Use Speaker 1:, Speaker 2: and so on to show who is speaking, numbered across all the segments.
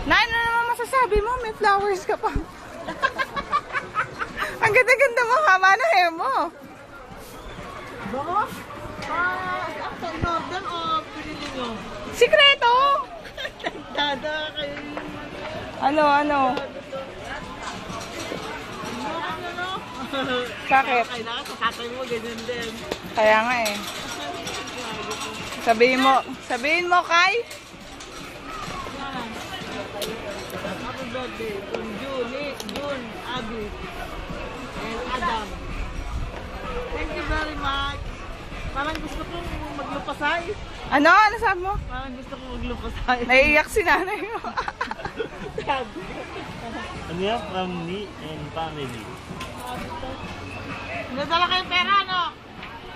Speaker 1: Nay, ano naman masasabi mo? May flowers ka pa. Ang ganda-ganda mo, haba na hair mo.
Speaker 2: Baka? After order o pinili nyo?
Speaker 1: Sikreto!
Speaker 2: Dada kayo.
Speaker 1: Ano? Bakit?
Speaker 2: Kailangan sa tatay mo ganyan din.
Speaker 1: Kaya nga eh. Sabihin mo, Kai.
Speaker 2: Happy birthday from June, Abby, and Adam. Thank you very much. Parang gusto kong maglupasay.
Speaker 1: Ano sabi mo?
Speaker 2: Parang gusto kong maglupasay.
Speaker 1: Naiiyak si nanay mo.
Speaker 3: Ano yan? From me and family.
Speaker 2: Nadala kayong pera, no?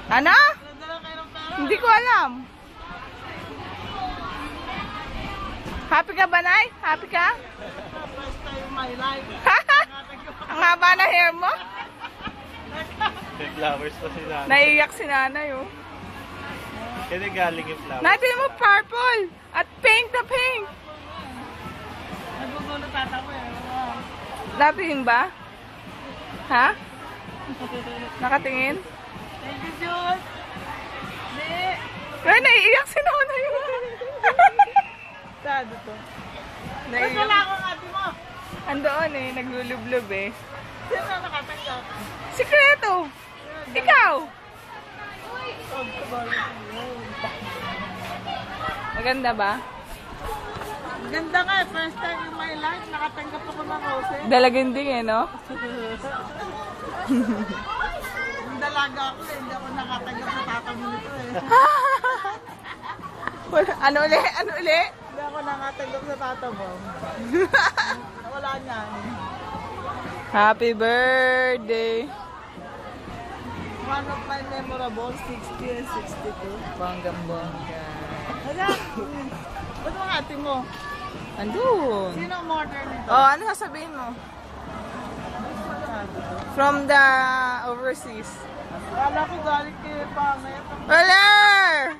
Speaker 1: Ano?
Speaker 2: Nadala kayo ng pera?
Speaker 1: Hindi ko alam. Happy ka ba, Nay? Happy ka?
Speaker 2: First time in my life.
Speaker 1: Ang haba na hair mo?
Speaker 3: May flowers pa si nanay.
Speaker 1: Naiiyak si nanay, oh.
Speaker 3: Kaya galing yung flowers.
Speaker 1: Natin mo purple at pink na pink.
Speaker 2: Nagugulo tata ko eh.
Speaker 1: Natin ba? Ha? Nakatingin?
Speaker 2: Thank you, June. Hindi.
Speaker 1: Kaya naiiyak si nanay mo.
Speaker 2: Saan ito? Mas wala
Speaker 1: Naiiyak.
Speaker 2: akong ate mo.
Speaker 1: Andoon eh, naglulublob eh.
Speaker 2: Sino na nakatanggap?
Speaker 1: Sikreto! Ikaw! Maganda ba?
Speaker 2: Ganda nga eh. First time in my life, nakatanggap ako ng roses.
Speaker 1: Dalaginding eh, no?
Speaker 2: Yung dalaga ako eh. Hindi ako nakatanggap sa tata mo nito eh.
Speaker 1: Ano uli?
Speaker 2: Hindi ako nakatanggap sa tata mo. Wala niya.
Speaker 1: Happy birthday!
Speaker 2: One of my memorable 60 and 62.
Speaker 1: Bonggang-bongga.
Speaker 2: Hala! Ba't mga ate mo?
Speaker 1: Andun.
Speaker 2: Sino ang order nito?
Speaker 1: Oh, ano sasabihin mo? From the overseas.
Speaker 2: Kala ko galing kayo pangit.
Speaker 1: Lur!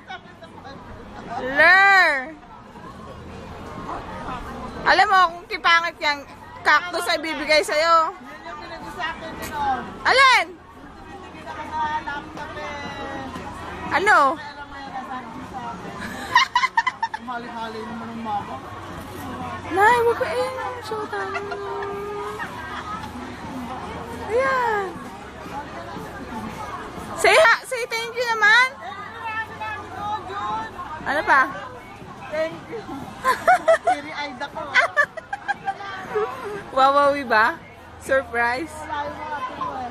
Speaker 1: Lur! Alam mo, kung kipangit yung cactus ay bibigay sa'yo.
Speaker 2: Yun yung pinag sa akin din oh.
Speaker 1: Alin?
Speaker 2: Hindi na ka na laptop eh.
Speaker 1: Ano?
Speaker 2: Pera mo yan sa akin sa akin. Mali-hali naman ng mama.
Speaker 1: Nay, wag ko iyan. Show tayo. Ayan. Say thank you naman. Ano pa?
Speaker 2: Thank you. Teary-eyed ako.
Speaker 1: Wawawi ba? Surprise?
Speaker 2: Wala yung mga ate mo eh.